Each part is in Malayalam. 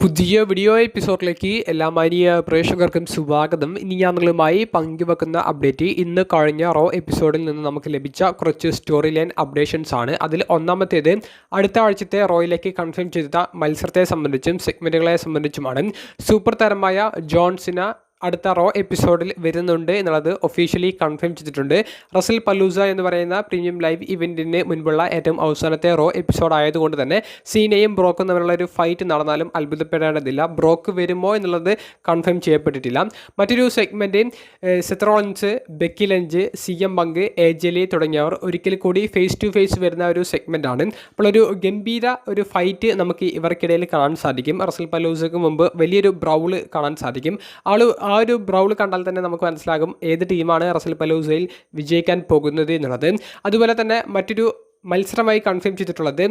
പുതിയ വീഡിയോ എപ്പിസോഡിലേക്ക് എല്ലാ മാന്യ പ്രേക്ഷകർക്കും സ്വാഗതം. ഇനി ഞാൻ നിങ്ങളുമായി പങ്കുവെക്കുന്ന അപ്ഡേറ്റ് ഇന്ന് കഴിഞ്ഞ റോ എപ്പിസോഡിൽ നിന്ന് നമുക്ക് ലഭിച്ച കുറച്ച് സ്റ്റോറി ലൈൻ അപ്ഡേഷൻസ് ആണ്. അതിൽ ഒന്നാമത്തേത് അടുത്ത ആഴ്ചത്തെ റോയിലേക്ക് കൺഫേം ചെയ്ത മത്സരത്തെ സംബന്ധിച്ചും സെഗ്മെൻറ്റുകളെ സംബന്ധിച്ചുമാണ്. സൂപ്പർ താരമായ ജോൺ സിന അടുത്ത റോ എപ്പിസോഡിൽ വരുന്നുണ്ട് എന്നുള്ളത് ഒഫീഷ്യലി കൺഫേം ചെയ്തിട്ടുണ്ട്. റസൽ പലൂസ എന്ന് പറയുന്ന പ്രീമിയം ലൈവ് ഇവൻറ്റിന് മുൻപുള്ള ഏറ്റവും അവസാനത്തെ റോ എപ്പിസോഡ് ആയതുകൊണ്ട് തന്നെ സീനയും ബ്രോക്കും തമ്മിലുള്ള ഒരു ഫൈറ്റ് നടന്നാലും അത്ഭുതപ്പെടേണ്ടതില്ല. ബ്രോക്ക് വരുമോ എന്നുള്ളത് കൺഫേം ചെയ്യപ്പെട്ടിട്ടില്ല. മറ്റൊരു സെഗ്മെൻറ്റ് സെത്രോളൻസ്, ബെക്കി ലഞ്ച്, CM പങ്ക്, ഏജലി തുടങ്ങിയവർ ഒരിക്കൽ കൂടി ഫേസ് ടു ഫേസ് വരുന്ന ഒരു സെഗ്മെൻറ്റാണ്. അപ്പോൾ ഒരു ഗംഭീര ഒരു ഫൈറ്റ് നമുക്ക് ഇവർക്കിടയിൽ കാണാൻ സാധിക്കും. റസൽ പലൂസയ്ക്ക് മുമ്പ് വലിയൊരു ബ്രൗള് കാണാൻ സാധിക്കും. ആ ഒരു ബ്രൗൾ കണ്ടാൽ തന്നെ നമുക്ക് മനസ്സിലാകും ഏത് ടീമാണ് റസൽ പലൂസയിൽ വിജയിക്കാൻ പോകുന്നത് എന്നുള്ളത്. അതുപോലെ തന്നെ മറ്റൊരു മത്സരമായി കൺഫേം ചെയ്തിട്ടുള്ളത്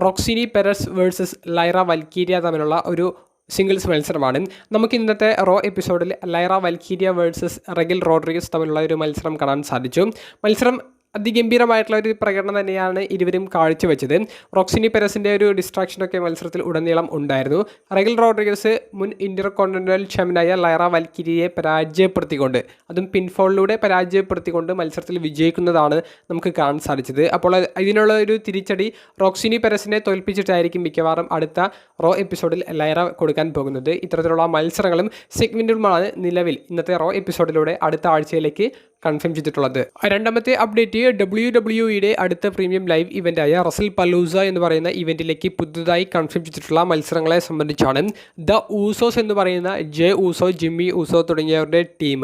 റോക്സിനി പെരസ് വേഴ്സസ് ലൈറ വൽക്കീരിയ തമ്മിലുള്ള ഒരു സിംഗിൾസ് മത്സരമാണ്. നമുക്ക് ഇന്നത്തെ റോ എപ്പിസോഡിൽ ലൈറ വൽക്കീരിയ വേഴ്സസ് റെഗിൽ റോഡ്രിഗസ് തമ്മിലുള്ള ഒരു മത്സരം കാണാൻ സാധിച്ചു. മത്സരം അതിഗംഭീരമായിട്ടുള്ള ഒരു പ്രകടനം തന്നെയാണ് ഇരുവരും കാഴ്ചവെച്ചത്. റോക്സിനി പെരസിൻ്റെ ഒരു ഡിസ്ട്രാക്ഷനൊക്കെ മത്സരത്തിൽ ഉടനീളം ഉണ്ടായിരുന്നു. റെഗിൽ റോഡ്രിഗസ് മുൻ ഇന്റർ കോണ്ടിനെന്റൽ ചാമ്പ്യനായ ലൈറ വൽക്കിരിയെ പരാജയപ്പെടുത്തിക്കൊണ്ട്, അതും പിൻഫോളിലൂടെ പരാജയപ്പെടുത്തിക്കൊണ്ട് മത്സരത്തിൽ വിജയിക്കുന്നതാണ് നമുക്ക് കാണാൻ സാധിച്ചത്. അപ്പോൾ ഇതിനുള്ള ഒരു തിരിച്ചടി റോക്സിനി പെരസിനെ തോൽപ്പിച്ചിട്ടായിരിക്കും മിക്കവാറും അടുത്ത റോ എപ്പിസോഡിൽ ലൈറ കൊടുക്കാൻ പോകുന്നത്. ഇത്തരത്തിലുള്ള മത്സരങ്ങളും സെഗ്മെൻറ്റുകളുമാണ് നിലവിൽ ഇന്നത്തെ റോ എപ്പിസോഡിലൂടെ അടുത്ത ആഴ്ചയിലേക്ക് കൺഫേം ചെയ്തിട്ടുള്ളത്. രണ്ടാമത്തെ അപ്ഡേറ്റ് WWE അടുത്ത പ്രീമിയം ലൈവ് ഇവൻ്റായ റസൽ പലൂസ എന്ന് പറയുന്ന ഇവൻറ്റിലേക്ക് പുതുതായി കൺഫേം ചെയ്തിട്ടുള്ള മത്സരങ്ങളെ സംബന്ധിച്ചാണ്. ദ ഊസോസ് എന്ന് പറയുന്ന ജെ ഊസോ, ജിമ്മി ഊസോ തുടങ്ങിയവരുടെ team,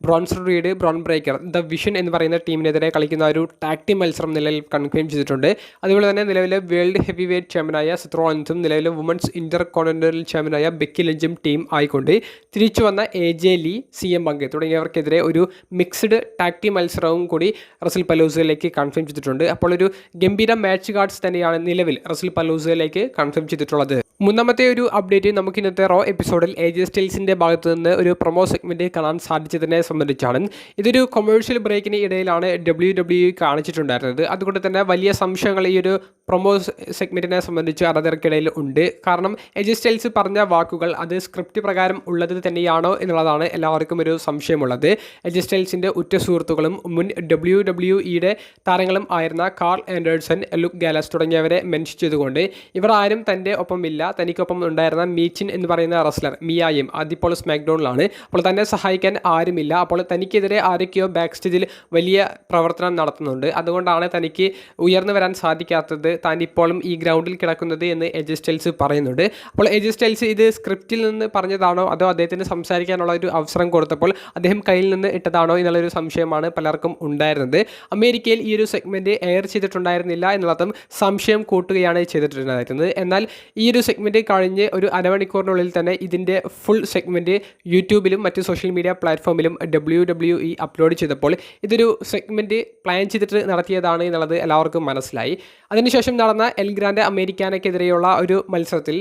Bronson read, brown breaker, the vision എന്ന് പറയുന്ന ടീമിനെതിരെ കളിക്കുന്ന ഒരു ടാഗ് ടീം മത്സരം നിലവിൽ കൺഫേം ചെയ്തിട്ടുണ്ട്. അതുപോലെ തന്നെ നിലവിലെ വേൾഡ് ഹെവി വെയ്റ്റ് ചാമ്പ്യനായ സെത്രോളൻസും നിലവിലെ വുമൻസ് ഇന്റർ കോണ്ടിനെന്റൽ ചാമ്പ്യനായ ബെക്കി ലഞ്ചും ടീം ആയിക്കൊണ്ട് തിരിച്ചു വന്ന ഏജലി, CM പങ്ക് തുടങ്ങിയവർക്കെതിരെ ഒരു മിക്സ്ഡ് ടാഗ് ടീം മത്സരവും കൂടി റസൽ പലൂസയിലേക്ക് കൺഫേം ചെയ്തിട്ടുണ്ട്. അപ്പോൾ ഒരു ഗംഭീര മാച്ച് കാർഡ്സ് തന്നെയാണ് നിലവിൽ റസൽ പലൂസയിലേക്ക് കൺഫേം ചെയ്തിട്ടുള്ളത്. മൂന്നാമത്തെ ഒരു അപ്ഡേറ്റ് നമുക്ക് ഇന്നത്തെ റോ എപ്പിസോഡിൽ AJ സ്റ്റൈൽസിൻ്റെ ഭാഗത്ത് നിന്ന് ഒരു പ്രൊമോ സെഗ്മെൻറ്റ് കാണാൻ സാധിച്ചതിനെ സംബന്ധിച്ചാണ്. ഇതൊരു കൊമേഴ്ഷ്യൽ ബ്രേക്കിന് ഇടയിലാണ് WWE കാണിച്ചിട്ടുണ്ടായിരുന്നത്. അതുകൊണ്ട് തന്നെ വലിയ സംശയങ്ങൾ ഈ ഒരു പ്രൊമോ സെഗ്മെൻറ്റിനെ സംബന്ധിച്ച് ആരാധകർക്കിടയിൽ ഉണ്ട്. കാരണം AJ സ്റ്റൈൽസ് പറഞ്ഞ വാക്കുകൾ അത് സ്ക്രിപ്റ്റ് പ്രകാരം ഉള്ളത് തന്നെയാണോ എന്നുള്ളതാണ് എല്ലാവർക്കും ഒരു സംശയമുള്ളത്. AJ സ്റ്റൈൽസിൻ്റെ ഉറ്റ സുഹൃത്തുക്കളും മുൻ WWE താരങ്ങളും ആയിരുന്ന കാർൾ ആൻഡേഴ്സൺ, ലുക്ക് ഗാലസ് തുടങ്ങിയവരെ മെൻഷൻ ചെയ്തുകൊണ്ട് ഇവർ ആരും തൻ്റെ ഒപ്പമില്ല, തനിക്കൊപ്പം ഉണ്ടായിരുന്ന മീച്ചിൻ എന്ന് പറയുന്ന റെസ്ലർ മിയായും അതിപ്പോൾ സ്മാക്ഡൗണിലാണ്. അപ്പോൾ തന്നെ സഹായിക്കാൻ ആരുമില്ല. അപ്പോൾ തനിക്കെതിരെ ആരൊക്കെയോ ബാക്ക് സ്റ്റേജിൽ വലിയ പ്രവർത്തനം നടത്തുന്നുണ്ട്. അതുകൊണ്ടാണ് തനിക്ക് ഉയർന്നു വരാൻ സാധിക്കാത്തത്, താൻ ഇപ്പോഴും ഈ ഗ്രൗണ്ടിൽ കിടക്കുന്നത് എന്ന് AJ സ്റ്റൈൽസ് പറയുന്നുണ്ട്. അപ്പോൾ AJ സ്റ്റൈൽസ് ഇത് സ്ക്രിപ്റ്റിൽ നിന്ന് പറഞ്ഞതാണോ അതോ അദ്ദേഹത്തിന് സംസാരിക്കാനുള്ള ഒരു അവസരം കൊടുത്തപ്പോൾ അദ്ദേഹം കയ്യിൽ നിന്ന് ഇട്ടതാണോ എന്നുള്ളൊരു സംശയമാണ് പലർക്കും ഉണ്ടായിരുന്നത്. അമേരിക്കയിൽ ഈ ഒരു സെഗ്മെൻറ്റ് എയർ ചെയ്തിട്ടുണ്ടായിരുന്നില്ല എന്നുള്ളതും സംശയം കൂട്ടുകയാണ് ചെയ്തിട്ടുണ്ടായിരുന്നത്. എന്നാൽ ഈ ഒരു സെഗ്മെൻറ്റ് കഴിഞ്ഞ് ഒരു അരമണിക്കൂറിനുള്ളിൽ തന്നെ ഇതിൻ്റെ ഫുൾ സെഗ്മെൻറ്റ് യൂട്യൂബിലും മറ്റ് സോഷ്യൽ മീഡിയ പ്ലാറ്റ്ഫോമിലും WWE അപ്ലോഡ് ചെയ്തപ്പോൾ ഇതൊരു സെഗ്മെൻറ്റ് പ്ലാൻ ചെയ്തിട്ട് നടത്തിയതാണ് എന്നുള്ളത് എല്ലാവർക്കും മനസ്സിലായി. അതിനുശേഷം നടന്ന എൽ ഗ്രാൻഡ് അമേരിക്കാനക്കെതിരെയുള്ള ഒരു മത്സരത്തിൽ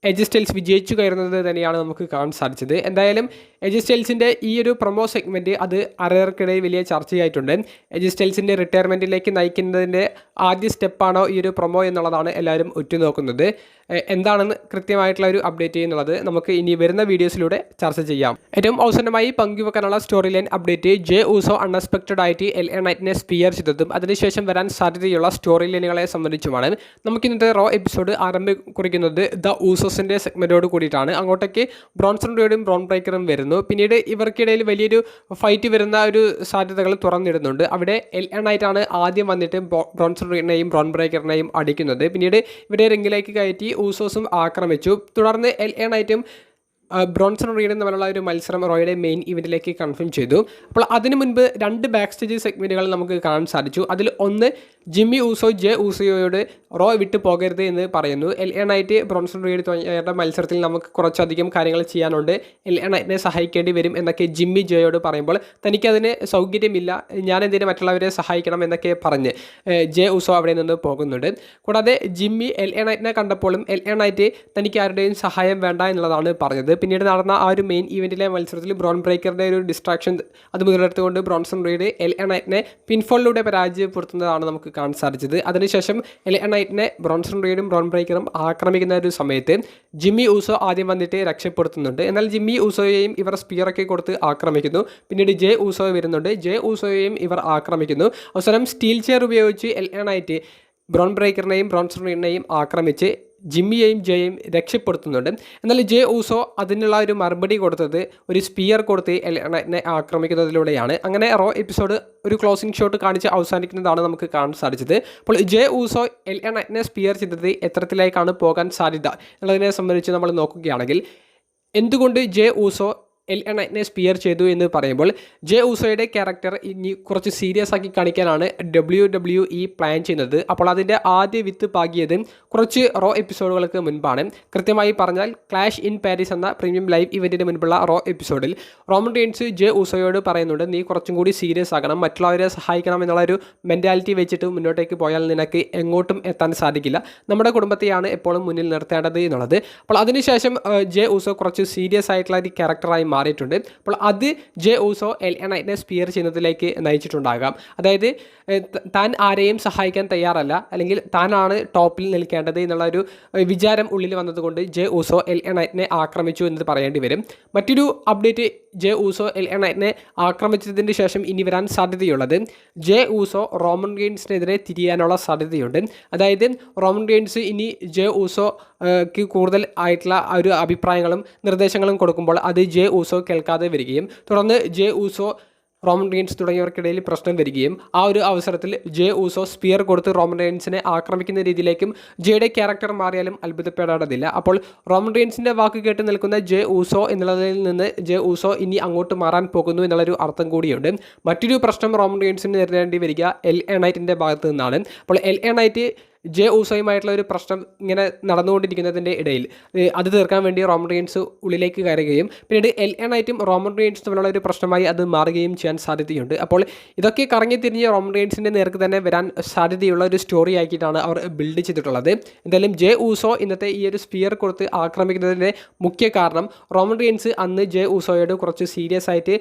AJ സ്റ്റൈൽസ് വിജയിച്ചു കയറുന്നത് തന്നെയാണ് നമുക്ക് കാണാൻ സാധിച്ചത്. എന്തായാലും AJ സ്റ്റൈൽസിൻ്റെ ഈ ഒരു പ്രൊമോ സെഗ്മെൻറ്റ് അത് ആരാധകർക്കിടയിൽ വലിയ ചർച്ചയായിട്ടുണ്ട്. AJ സ്റ്റൈൽസിൻ്റെ റിട്ടയർമെൻറ്റിലേക്ക് നയിക്കുന്നതിൻ്റെ ആദ്യ സ്റ്റെപ്പാണോ ഈ ഒരു പ്രൊമോ എന്നുള്ളതാണ് എല്ലാവരും ഉറ്റുനോക്കുന്നത്. എന്താണെന്ന് കൃത്യമായിട്ടുള്ള ഒരു അപ്ഡേറ്റ് എന്നുള്ളത് നമുക്ക് ഇനി വരുന്ന വീഡിയോസിലൂടെ ചർച്ച ചെയ്യാം. ഏറ്റവും അവസാനമായി പങ്കുവെക്കാനുള്ള story line update Jey Uso unexpected ആയിട്ട് LA നൈറ്റിനെ സ്പിയർ ചെയ്തതും അതിനുശേഷം വരാൻ സാധ്യതയുള്ള സ്റ്റോറി ലൈനുകളെ സംബന്ധിച്ചുമാണ്. നമുക്കിന്നത്തെ റോ എപ്പിസോഡ് ആരംഭം കുറിക്കുന്നത് ദ ഊസോസിൻ്റെ സെഗ്മെൻറ്റോട് കൂടിയിട്ടാണ്. അങ്ങോട്ടേക്ക് ബ്രോൺസൺ റീഡും ബ്രോൺ ബ്രേക്കറും വരുന്നു. പിന്നീട് ഇവർക്കിടയിൽ വലിയൊരു ഫൈറ്റ് വരുന്ന ഒരു സാധ്യതകൾ തുറന്നിടുന്നുണ്ട്. അവിടെ LA നൈറ്റാണ് ആദ്യം വന്നിട്ട് ബ്രോൺസൺ റീഡിനെയും ബ്രോൺ ബ്രേക്കറിനെയും അടിക്കുന്നത്. പിന്നീട് ഇവരെ റിംഗിലേക്ക് കയറ്റി ഊസോസും ആക്രമിച്ചു. തുടർന്ന് LA നൈറ്റും ബ്രോൺസൺ റീഡും തമ്മിലുള്ള ഒരു മത്സരം റോയുടെ മെയിൻ ഇവൻറ്റിലേക്ക് കൺഫേം ചെയ്തു. അപ്പോൾ അതിനു മുൻപ് രണ്ട് ബാക്ക് സ്റ്റേജ് സെഗ്മെൻറ്റുകൾ നമുക്ക് കാണാൻ സാധിച്ചു. അതിൽ ഒന്ന് ജിമ്മി ഊസോ ജെ ഊസോയോട് റോ വിട്ടു പോകരുത് എന്ന് പറയുന്നു. LA നൈറ്റ് ബ്രോൺസൺ റീഡ് തുടങ്ങിയ മത്സരത്തിൽ നമുക്ക് കുറച്ചധികം കാര്യങ്ങൾ ചെയ്യാനുണ്ട്, LA നൈറ്റിനെ സഹായിക്കേണ്ടി വരും എന്നൊക്കെ ജിമ്മി ജെയോട് പറയുമ്പോൾ തനിക്കതിന് സൗകര്യമില്ല, ഞാനെന്തിനും മറ്റുള്ളവരെ സഹായിക്കണം എന്നൊക്കെ പറഞ്ഞ് ജെ ഊസോ അവിടെ നിന്ന് പോകുന്നുണ്ട്. കൂടാതെ ജിമ്മി LA നൈറ്റിനെ കണ്ടപ്പോഴും LA നൈറ്റ് തനിക്ക് ആരുടെയും സഹായം വേണ്ട എന്നുള്ളതാണ് പറഞ്ഞത്. പിന്നീട് നടന്ന ആ ഒരു മെയിൻ ഇവൻറ്റിലെ മത്സരത്തിൽ ബ്രോൺ ബ്രേക്കറുടെ ഒരു ഡിസ്ട്രാക്ഷൻ അത് മുതലെടുത്തുകൊണ്ട് ബ്രോൺസൺ റീഡ് LA നൈറ്റിനെ പിൻഫോളിലൂടെ പരാജയപ്പെടുത്തുന്നതാണ് നമുക്ക് കാണാൻ സാധിച്ചത്. അതിനുശേഷം LA നൈറ്റിനെ ബ്രോൺസൺ റീഡും ബ്രോൺ ബ്രേക്കറും ആക്രമിക്കുന്ന ഒരു സമയത്ത് ജിമ്മി ഊസോ ആദ്യം വന്നിട്ട് രക്ഷപ്പെടുത്തുന്നുണ്ട്. എന്നാൽ ജിമ്മി ഊസോയെയും ഇവർ സ്പിയറൊക്കെ കൊടുത്ത് ആക്രമിക്കുന്നു. പിന്നീട് ജെ ഊസോ വരുന്നുണ്ട്. ജെ ഊസോയെയും ഇവർ ആക്രമിക്കുന്നു. അവസാനം സ്റ്റീൽ ചെയർ ഉപയോഗിച്ച് LA നൈറ്റ് ബ്രോൺ ബ്രേക്കറിനെയും ബ്രോൺസൺ റീഡിനെയും ആക്രമിച്ച് ജിമ്മിയെയും ജെയും രക്ഷപ്പെടുത്തുന്നുണ്ട്. എന്നാൽ ജെ ഊസോ അതിനുള്ള ഒരു മറുപടി കൊടുത്തത് ഒരു സ്പിയർ കൊടുത്ത് LA നൈറ്റിനെ ആക്രമിക്കുന്നതിലൂടെയാണ്. അങ്ങനെ റോ എപ്പിസോഡ് ഒരു ക്ലോസിംഗ് ഷോട്ട് കാണിച്ച് അവസാനിക്കുന്നതാണ് നമുക്ക് കാണാൻ സാധിച്ചത്. അപ്പോൾ ജെ ഊസോ LA നൈറ്റിനെ സ്പിയർ ചെയ്തത് എത്രത്തിലേക്കാണ് പോകാൻ സാധ്യത എന്നുള്ളതിനെ സംബന്ധിച്ച് നമ്മൾ നോക്കുകയാണെങ്കിൽ എന്തുകൊണ്ട് ജെ ഊസോ LA നൈറ്റിനെ സ്പിയർ ചെയ്തു എന്ന് പറയുമ്പോൾ ജെ ഊസോയുടെ ക്യാരക്ടർ ഇനി കുറച്ച് സീരിയസ് ആക്കി കാണിക്കാനാണ് WWE പ്ലാൻ ചെയ്യുന്നത്. അപ്പോൾ അതിൻ്റെ ആദ്യ വിത്ത് പാകിയത് കുറച്ച് റോ എപ്പിസോഡുകൾക്ക് മുൻപാണ്. കൃത്യമായി പറഞ്ഞാൽ ക്ലാഷ് ഇൻ പാരീസ് എന്ന പ്രീമിയം ലൈവ് ഇവൻറ്റിന് മുൻപുള്ള റോ എപ്പിസോഡിൽ റോമൻ റീൻസ് ജെ ഊസോയോട് പറയുന്നുണ്ട്, നീ കുറച്ചും കൂടി സീരിയസ് ആകണം, മറ്റുള്ളവരെ സഹായിക്കണം എന്നുള്ളൊരു മെൻറ്റാലിറ്റി വെച്ചിട്ട് മുന്നോട്ടേക്ക് പോയാൽ നിനക്ക് എങ്ങോട്ടും എത്താൻ സാധിക്കില്ല, നമ്മുടെ കുടുംബത്തെയാണ് എപ്പോഴും മുന്നിൽ നിർത്തേണ്ടത് എന്നുള്ളത്. അപ്പോൾ അതിനുശേഷം ജെ ഊസോ കുറച്ച് സീരിയസ് ആയിട്ടുള്ള ഒരു ക്യാരക്ടറായി മാറിയിട്ടുണ്ട്. അപ്പോൾ അത് ജെ ഊസോ LA നൈറ്റിനെ സ്പിയർ ചെയ്യുന്നതിലേക്ക് നയിച്ചിട്ടുണ്ടാകാം. അതായത് താൻ ആരെയും സഹായിക്കാൻ തയ്യാറല്ല, അല്ലെങ്കിൽ താനാണ് ടോപ്പിൽ നിൽക്കേണ്ടത് എന്നുള്ള ഒരു വിചാരം ഉള്ളിൽ വന്നതുകൊണ്ട് ജെ ഊസോ LA നൈറ്റിനെ ആക്രമിച്ചു എന്ന് പറയേണ്ടി വരും. മറ്റൊരു അപ്ഡേറ്റ്, ജെ ഊസോ LA നൈറ്റിനെ ആക്രമിച്ചതിന് ശേഷം ഇനി വരാൻ സാധ്യതയുള്ളത് ജെ ഊസോ റോമൻ റീൻസിനെതിരെ തിരിയാനുള്ള സാധ്യതയുണ്ട്. അതായത് റോമൻ റീൻസ് ഇനി ജെ ഊസോക്ക് കൂടുതൽ ആയിട്ടുള്ള ഒരു അഭിപ്രായങ്ങളും നിർദ്ദേശങ്ങളും കൊടുക്കുമ്പോൾ അത് ജെ ഊസോ കേൾക്കാതെ വരികയും തുടർന്ന് ജെ ഊസോ റോമൻ റീൻസ് തുടങ്ങിയവർക്കിടയിൽ പ്രശ്നം വരികയും ആ ഒരു അവസരത്തിൽ ജെ ഊസോ സ്പിയർ കൊടുത്ത് റോമൻ റീൻസിനെ ആക്രമിക്കുന്ന രീതിയിലേക്കും ജെയുടെ ക്യാരക്ടർ മാറിയാലും അത്ഭുതപ്പെടേണ്ടതില്ല. അപ്പോൾ റോമൻ റീൻസിൻ്റെ വാക്ക് കേട്ട് നിൽക്കുന്ന ജെ ഊസോ എന്നുള്ളതിൽ നിന്ന് ജെ ഊസോ ഇനി അങ്ങോട്ട് മാറാൻ പോകുന്നു എന്നുള്ളൊരു അർത്ഥം കൂടിയുണ്ട്. മറ്റൊരു പ്രശ്നം റോമൻ റീൻസിന് നേരിടേണ്ടി വരിക LA നൈറ്റിൻ്റെ ഭാഗത്ത് നിന്നാണ്. അപ്പോൾ LA നൈറ്റ് ജെ ഊസോയുമായിട്ടുള്ള ഒരു പ്രശ്നം ഇങ്ങനെ നടന്നുകൊണ്ടിരിക്കുന്നതിൻ്റെ ഇടയിൽ അത് തീർക്കാൻ വേണ്ടി റോമൻ റീൻസ് ഉള്ളിലേക്ക് കയറുകയും പിന്നീട് LA നൈറ്റും റോമൻ റീൻസും തമ്മിലുള്ള ഒരു പ്രശ്നമായി അത് മാറുകയും ചെയ്യാൻ സാധ്യതയുണ്ട്. അപ്പോൾ ഇതൊക്കെ കറങ്ങി തിരിഞ്ഞ് റോമൻ റീൻസിൻ്റെ നേർക്ക് തന്നെ വരാൻ സാധ്യതയുള്ള ഒരു സ്റ്റോറി ആക്കിയിട്ടാണ് അവർ ബിൽഡ് ചെയ്തിട്ടുള്ളത്. എന്തായാലും ജെ ഊസോ ഇന്നത്തെ ഈ ഒരു സ്പിയർ കൊടുത്ത് ആക്രമിക്കുന്നതിൻ്റെ മുഖ്യ കാരണം റോമൻ റീൻസ് അന്ന് ജെ ഊസോയോട് കുറച്ച് സീരിയസ് ആയിട്ട്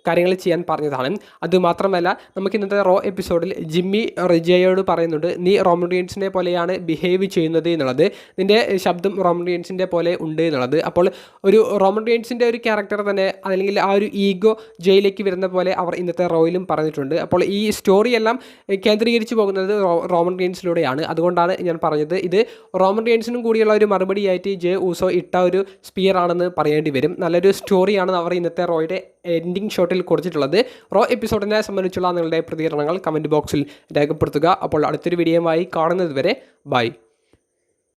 കാര്യങ്ങൾ ചെയ്യാൻ പറഞ്ഞതാണ്. അതുമാത്രമല്ല നമുക്ക് ഇന്നത്തെ റോ എപ്പിസോഡിൽ ജിമ്മി റിജയോട് പറയുന്നുണ്ട്, നീ റോമൻ റീൻസിനെ പോലെയാണ് ബിഹേവ് ചെയ്യുന്നത് എന്നുള്ളത്, നിൻ്റെ ശബ്ദം റോമൻ റീൻസിൻ്റെ പോലെ ഉണ്ട് എന്നുള്ളത്. അപ്പോൾ ഒരു റോമൻ റീൻസിൻ്റെ ഒരു ക്യാരക്ടർ തന്നെ അല്ലെങ്കിൽ ആ ഒരു ഈഗോ ജയിലേക്ക് വരുന്ന പോലെ അവർ ഇന്നത്തെ റോയിലും പറഞ്ഞിട്ടുണ്ട്. അപ്പോൾ ഈ സ്റ്റോറിയെല്ലാം കേന്ദ്രീകരിച്ച് പോകുന്നത് റോമൻ റീൻസിലൂടെയാണ്. അതുകൊണ്ടാണ് ഞാൻ പറഞ്ഞത് ഇത് റോമൻ റീൻസിനും കൂടിയുള്ള ഒരു മറുപടിയായിട്ട് ജെ ഊസോ ഇട്ട ഒരു സ്പിയർ ആണെന്ന് പറയേണ്ടി വരും. നല്ലൊരു സ്റ്റോറിയാണ് അവർ ഇന്നത്തെ റോയുടെ എൻഡിങ് ഷോട്ടിൽ കൊടുത്തിട്ടുള്ളത്. റോ എപ്പിസോഡിനെ സംബന്ധിച്ചുള്ള നിങ്ങളുടെ പ്രതികരണങ്ങൾ കമൻറ്റ് ബോക്സിൽ രേഖപ്പെടുത്തുക. അപ്പോൾ അടുത്തൊരു വീഡിയോയുമായി കാണുന്നത് വരെ ബൈ.